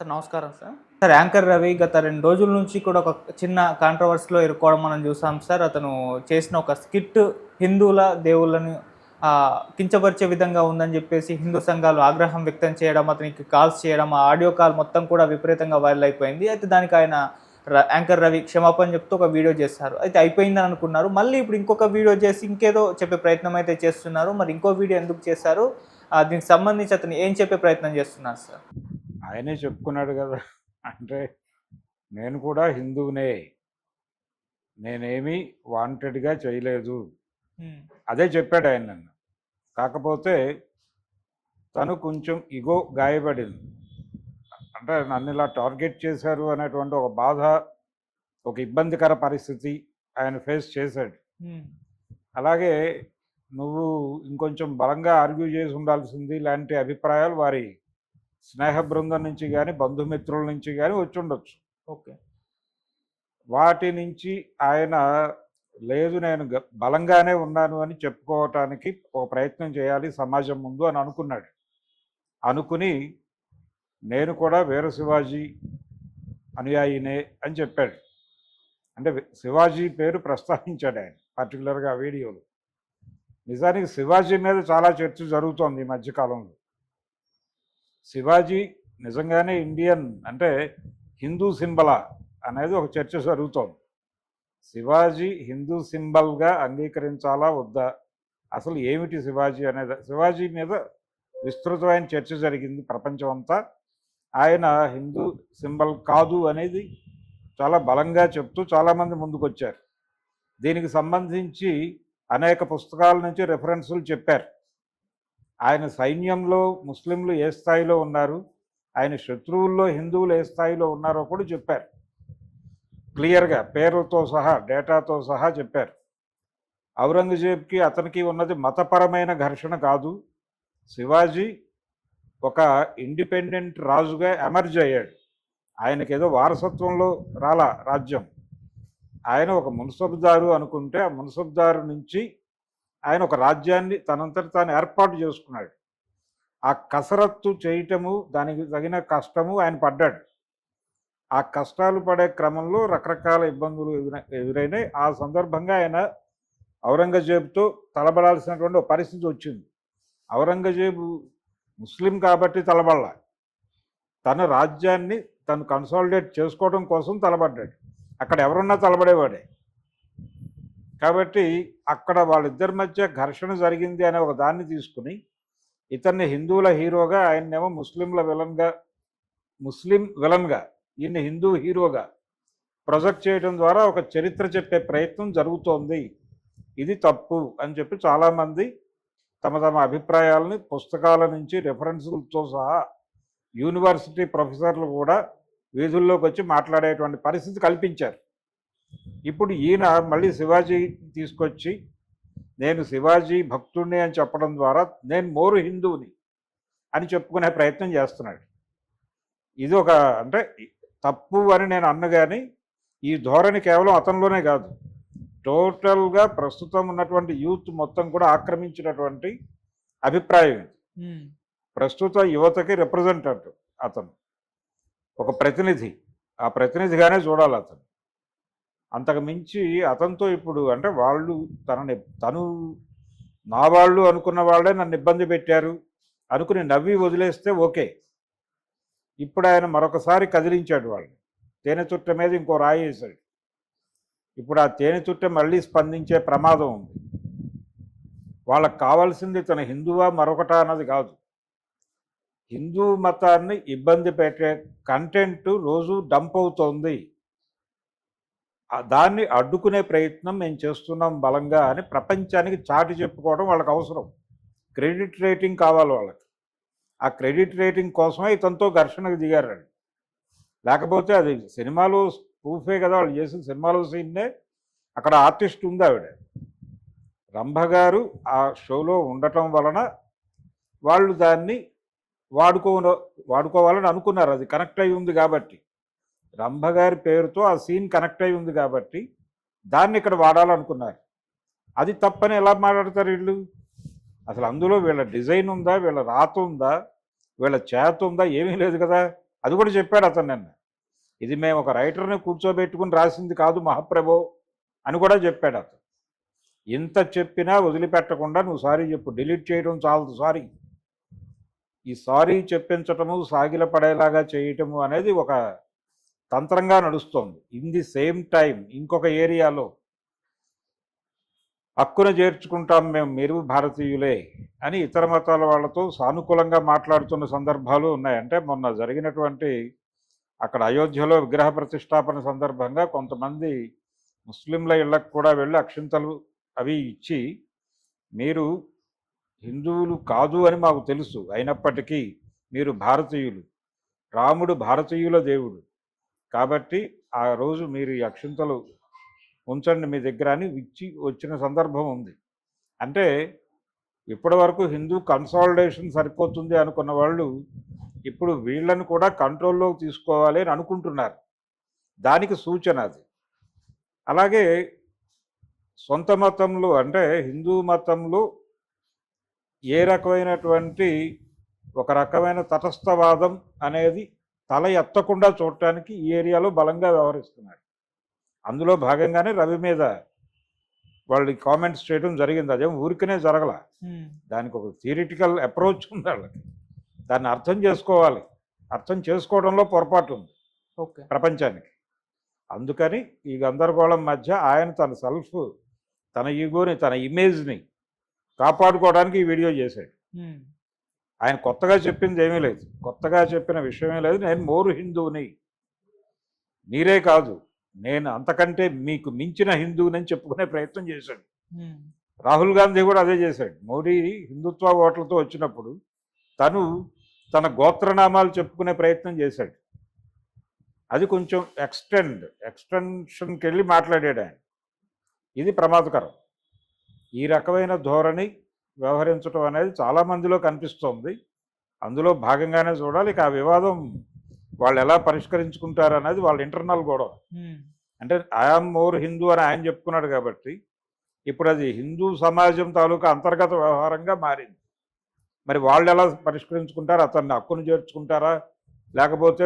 Sir నమస్కారం sir. Sir anchor Ravi గత 2 రోజుల నుంచి కూడా ఒక చిన్న కాంట్రోవర్సీలో ఇరుక్కోవడం మనం చూసాం సార్. అతను చేసిన ఒక స్కిట్ హిందువుల దేవుళ్ళని కించపరిచే విధంగా ఉందని చెప్పేసి హిందూ సంఘాలు ఆగ్రహం వ్యక్తం చేయడం, అతనికి కాల్స్ చేయడం, ఆ ఆడియో కాల్ మొత్తం కూడా విపరీతంగా వైరల్ అయిపోయింది. అయితే దానికి ఆయన యాంకర్ రవి క్షమాపణ చెప్తూ ఒక వీడియో చేశారు. అయితే అయిపోయిందని అనుకున్నారు. మళ్ళీ ఇప్పుడు ఇంకొక వీడియో చేసి ఇంకేదో చెప్పే ప్రయత్నం అయితే చేస్తున్నారు. మరి ఇంకో వీడియో ఎందుకు చేశారు? దీనికి సంబంధించి అతను ఏం చెప్పే ప్రయత్నం చేస్తున్నారు సార్? ఆయనే చెప్పుకున్నాడు కదా! అంటే నేను కూడా హిందువునే. నేనేమి వాంటెడ్‌గా చేయలేదు. హ్మ్. అదే చెప్పాడు ఆయన నన్ను. కాకపోతే తను కొంచెం ఇగో గాయపడింది. అంటే నన్ను ఇలా టార్గెట్ చేశారు అనేటువంటి ఒక బాధ, ఒక ఇబ్బందికర పరిస్థితి ఆయన ఫేస్ చేశాడు. హ్మ్. అలాగే నువ్వు ఇంకొంచెం బలంగా ఆర్గ్యూ చేసి ఉండాల్సింది ఇలాంటి అభిప్రాయాలు వారి స్నేహ బృందం నుంచి గాని, బంధుమిత్రుల నుంచి గాని వచ్చుండొచ్చు. ఓకే. వాటి నుంచి ఆయన లేదు నేను బలంగానే ఉన్నాను అని చెప్పుకోవటానికి ఒక ప్రయత్నం చేయాలి సమాజం ముందు అని అనుకున్నాడు. అనుకుని నేను కూడా వీర శివాజీ అనుయాయినే అని చెప్పాడు. అంటే శివాజీ పేరు ప్రస్తావించాడు ఆయన పర్టికులర్గా ఆ వీడియోలో. నిజానికి శివాజీ మీద చాలా చర్చ జరుగుతోంది ఈ మధ్యకాలంలో. శివాజీ నిజంగానే ఇండియన్ అంటే హిందూ సింబలా అనేది ఒక చర్చ జరుగుతోంది. శివాజీ హిందూ సింబల్గా అంగీకరించాలా వద్దా, అసలు ఏమిటి శివాజీ అనేది శివాజీ మీద విస్తృతమైన చర్చ జరిగింది ప్రపంచం అంతా. ఆయన హిందూ సింబల్ కాదు అనేది చాలా బలంగా చెప్తూ చాలామంది ముందుకొచ్చారు. దీనికి సంబంధించి అనేక పుస్తకాల నుంచి రెఫరెన్సులు చెప్పారు. ఆయన సైన్యంలో ముస్లింలు ఏ స్థాయిలో ఉన్నారు, ఆయన శత్రువుల్లో హిందువులు ఏ స్థాయిలో ఉన్నారో కూడా చెప్పారు. క్లియర్గా పేరుతో సహా డేటాతో సహా చెప్పారు. ఔరంగజేబ్కి అతనికి ఉన్నది మతపరమైన ఘర్షణ కాదు. శివాజీ ఒక ఇండిపెండెంట్ రాజుగా ఎమర్జ్ అయ్యాడు. ఆయనకేదో వారసత్వంలో రాలా రాజ్యం. ఆయన ఒక మున్సబ్దారు అనుకుంటే ఆ మున్సబ్దారు నుంచి ఆయన ఒక రాజ్యాన్ని తనంతట తాను ఏర్పాటు చేసుకున్నాడు. ఆ కసరత్తు చేయటము, దానికి తగిన కష్టము ఆయన పడ్డాడు. ఆ కష్టాలు పడే క్రమంలో రకరకాల ఇబ్బందులు ఎదురైనాయి. ఆ సందర్భంగా ఆయన ఔరంగజేబుతో తలబడాల్సినటువంటి ఒక పరిస్థితి వచ్చింది. ఔరంగజేబు ముస్లిం కాబట్టి తలబడలా, తన రాజ్యాన్ని తను కన్సాలిడేట్ చేసుకోవడం కోసం తలబడ్డాడు. అక్కడ ఎవరున్నా తలబడేవాడే. కాబట్టి అక్కడ వాళ్ళిద్దరి మధ్య ఘర్షణ జరిగింది అనే ఒక దాన్ని తీసుకుని ఇతన్ని హిందువుల హీరోగా, ఆయన్నేమో ముస్లిం విలన్గా ఈయన్ని హిందూ హీరోగా ప్రొజెక్ట్ చేయడం ద్వారా ఒక చరిత్ర చెప్పే ప్రయత్నం జరుగుతోంది. ఇది తప్పు అని చెప్పి చాలామంది తమ తమ అభిప్రాయాలని పుస్తకాల నుంచి రెఫరెన్సులతో సహా యూనివర్సిటీ ప్రొఫెసర్లు కూడా వీధుల్లోకి వచ్చి మాట్లాడేటువంటి పరిస్థితి కల్పించారు. ఇప్పుడు ఈయన మళ్ళీ శివాజీ తీసుకొచ్చి నేను శివాజీ భక్తుడిని అని చెప్పడం ద్వారా నేను మోరు హిందువుని అని చెప్పుకునే ప్రయత్నం చేస్తున్నాడు. ఇది ఒక అంటే తప్పు అని నేను అన్నగాని ఈ ధోరణి కేవలం అతనిలోనే కాదు, టోటల్గా ప్రస్తుతం ఉన్నటువంటి యూత్ మొత్తం కూడా ఆక్రమించినటువంటి అభిప్రాయం ఇది. ప్రస్తుత యువతకి రిప్రజెంటేటివ్ అతను, ఒక ప్రతినిధి. ఆ ప్రతినిధిగానే చూడాలి అతను. అంతకు మించి అతనితో ఇప్పుడు అంటే వాళ్ళు తను నా వాళ్ళు అనుకున్న వాళ్ళే నన్ను ఇబ్బంది పెట్టారు అనుకుని నవ్వి వదిలేస్తే ఓకే. ఇప్పుడు ఆయన మరొకసారి కదిలించాడు వాళ్ళని. తేనె చుట్ట మీద ఇంకో రాయి వేశాడు. ఇప్పుడు ఆ తేనె చుట్ట మళ్ళీ స్పందించే ప్రమాదం ఉంది. వాళ్ళకు కావాల్సింది తన హిందువా మరొకటా అన్నది కాదు. హిందూ మతాన్ని ఇబ్బంది పెట్టే కంటెంట్ రోజు డంప్ అవుతోంది, దాన్ని అడ్డుకునే ప్రయత్నం మేము చేస్తున్నాం బలంగా అని ప్రపంచానికి చాటి చెప్పుకోవడం వాళ్ళకి అవసరం. క్రెడిట్ రేటింగ్ కావాలి వాళ్ళకి. ఆ క్రెడిట్ రేటింగ్ కోసమే ఇతనితో ఘర్షణకు దిగారు. లేకపోతే అది సినిమాలో ప్రూఫే కదా, వాళ్ళు చేసిన సినిమాలో సీన్నే. అక్కడ ఆర్టిస్ట్ ఉంది ఆవిడ రంభ గారు, ఆ షోలో ఉండటం వలన వాళ్ళు దాన్ని వాడుకోవాలని అనుకున్నారు. అది కనెక్ట్ అయి ఉంది కాబట్టి, రంభ గారి పేరుతో ఆ సీన్ కనెక్ట్ అయి ఉంది కాబట్టి దాన్ని ఇక్కడ వాడాలనుకున్నారు. అది తప్పని ఎలా మాట్లాడతారు వీళ్ళు? అసలు అందులో వీళ్ళ డిజైన్ ఉందా, వీళ్ళ రాత ఉందా, వీళ్ళ చేత ఉందా? ఏమీ లేదు కదా. అది కూడా చెప్పాడు అతను నిన్న. ఇది మేము ఒక రైటర్ని కూర్చోబెట్టుకుని రాసింది కాదు మహాప్రభో అని కూడా చెప్పాడు అతను. ఇంత చెప్పినా వదిలిపెట్టకుండా నువ్వు సారీ చెప్పు, డిలీట్ చేయడం చాలదు సారీ. ఈ సారీ చెప్పించటము, సాగిల పడేలాగా చేయటము అనేది ఒక తంత్రంగా నడుస్తోంది. ఇన్ ది సేమ్ టైం ఇంకొక ఏరియాలో హక్కున చేర్చుకుంటాం మేము, మీరు భారతీయులే అని ఇతర మతాల వాళ్ళతో సానుకూలంగా మాట్లాడుతున్న సందర్భాలు ఉన్నాయి. అంటే మొన్న జరిగినటువంటి అక్కడ అయోధ్యలో విగ్రహ ప్రతిష్టాపన సందర్భంగా కొంతమంది ముస్లింల ఇళ్లకు కూడా వెళ్ళి అక్షింతలు అవి ఇచ్చి, మీరు హిందువులు కాదు అని మాకు తెలుసు, అయినప్పటికీ మీరు భారతీయులు, రాముడు భారతీయుల దేవుడు కాబట్టి ఆ రోజు మీరు ఈ అక్షింతలు ఉంచండి మీ దగ్గర అని ఇచ్చి వచ్చిన సందర్భం ఉంది. అంటే ఇప్పటి వరకు హిందూ కన్సాలిడేషన్ సరిపోతుంది అనుకున్న వాళ్ళు ఇప్పుడు వీళ్ళని కూడా కంట్రోల్లోకి తీసుకోవాలి అని అనుకుంటున్నారు. దానికి సూచన అది. అలాగే సొంత మతంలో అంటే హిందూ మతంలో ఏ రకమైనటువంటి ఒక రకమైన తటస్థవాదం అనేది తల ఎత్తకుండా చూడటానికి ఈ ఏరియాలో బలంగా వ్యవహరిస్తున్నారు. అందులో భాగంగానే రవి మీద వాళ్ళు కామెంట్స్ చేయడం జరిగింది. అదేం ఊరికనే జరగల, దానికి ఒక థియరిటికల్ అప్రోచ్ ఉంది వాళ్ళకి. దాన్ని అర్థం చేసుకోవాలి, అర్థం చేసుకోవడంలో పొరపాటు ఉంది ఓకే ప్రపంచానికి. అందుకని ఈ గందరగోళం మధ్య ఆయన తన సెల్ఫ్, తన ఈగోని, తన ఇమేజ్ని కాపాడుకోవడానికి ఈ వీడియో చేశాడు. ఆయన కొత్తగా చెప్పింది ఏమీ లేదు, కొత్తగా చెప్పిన విషయమే లేదు. నేను మోరు హిందువుని, మీరే కాదు నేను అంతకంటే మీకు మించిన హిందువుని చెప్పుకునే ప్రయత్నం చేశాడు. రాహుల్ గాంధీ కూడా అదే చేశాడు. మోడీ హిందుత్వ ఓట్లతో వచ్చినప్పుడు తను తన గోత్రనామాలు చెప్పుకునే ప్రయత్నం చేశాడు. అది కొంచెం ఎక్స్టెన్షన్కి వెళ్ళి మాట్లాడాడు ఆయన. ఇది ప్రమాదకరం. ఈ రకమైన ధోరణి వ్యవహరించడం అనేది చాలామందిలో కనిపిస్తోంది. అందులో భాగంగానే చూడాలి. ఇక ఆ వివాదం వాళ్ళు ఎలా పరిష్కరించుకుంటారు అనేది వాళ్ళ ఇంటర్నల్ గొడవ. అంటే ఐఆమ్ మోర్ హిందూ అని ఆయన చెప్పుకున్నాడు కాబట్టి ఇప్పుడు అది హిందూ సమాజం తాలూకా అంతర్గత వ్యవహారంగా మారింది. మరి వాళ్ళు ఎలా పరిష్కరించుకుంటారు? అతన్ని హక్కును చేర్చుకుంటారా, లేకపోతే